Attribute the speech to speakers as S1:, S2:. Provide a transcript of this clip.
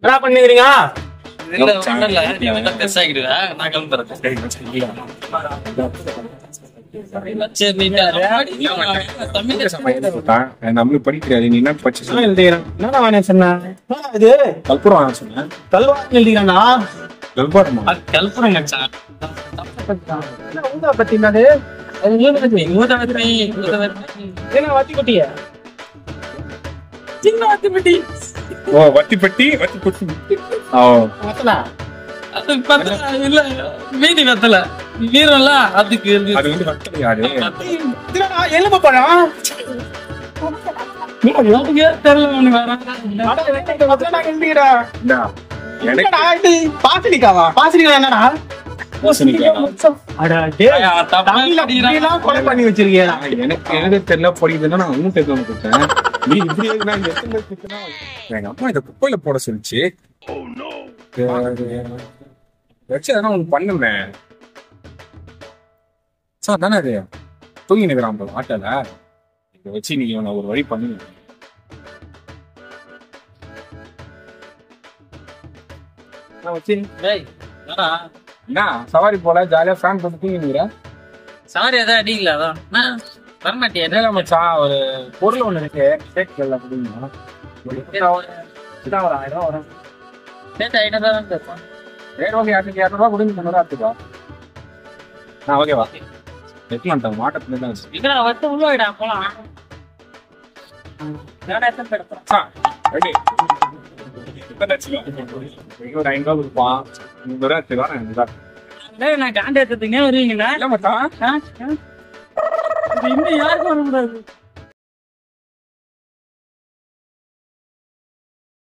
S1: என்ன பண்ணுறீங்க?
S2: நம்மளுக்கு படிக்கிறாரு நீ என்ன படிச்சு
S1: என்னடா வாங்க சொன்ன? இது
S2: கல்புரம் வாங்க சொன்னேன்.
S1: கல்வாரம் எழுதிக்கிறானா?
S2: கல்புரமா?
S1: கல்புரம் பத்தி என்னது? வத்தி குட்டிய சின்ன வத்தி பெட்டி.
S2: ஓ வத்தி பெட்டி வத்தி குட்டி. ஓ
S1: வத்தலா
S3: அது பத்தல இல்ல மீதி வத்தல வீரம்ல அதுக்கு
S2: அது வந்து வத்தல யாரு?
S1: இதுடா எலும்பு பழம்.
S3: தெரியல ஒண்ணு வேற.
S2: எனக்கு
S1: பாசிரிக்காவா? பாசிரிக்கா என்னடா? கொலை பண்ணி வச்சிருக்கியா?
S2: எனக்கு தெரியல படிக்குதுன்னா நான் ஒன்னும் தெரியல கொடுத்தேன். நீ இப்படி எங்க அம்மா இதை குப்பையில போட சொல்லிச்சு. வச்சு அதெல்லாம் ஒண்ணு பண்ணுவேன் சார் தானே. அது தூங்கி நிற்கிறான் ஆட்டோல. இதை வச்சு நீங்க நான் ஒரு வழி பண்ணுங்க. என்ன சவாரி போல ஜாலியா ஃபேன் போட்டு தூங்கி நிற்கிறேன்.
S3: சாரி அதான் அடிக்கல அதான் வரமாட்டியா?
S2: என்ன மச்சான் ஒரு பொருள் ஒண்ணு இருக்கு கேட்கல அப்படின்னா
S1: ஒரு 1000 வரும்.
S3: சேர்த்து 500 தான் கேட்போம்.
S2: ரேட் ஓகே 200 கொடுங்க 300 ஆத்துக்கா. ஓகேவா எத்தலாம் தர மாட்டத்துல தான் வச்சு
S3: இங்க வந்து உள்ள போலாம்.
S2: ரெடி ஒரு 500 கொடுப்பான் 300 ஆத்துக்கா.
S3: நான் காண்ட எடுத்துங்க வருவீங்களா?
S2: இல்ல மச்சான்
S3: இன்னும் யாருக்கும் வரக்கூடாது.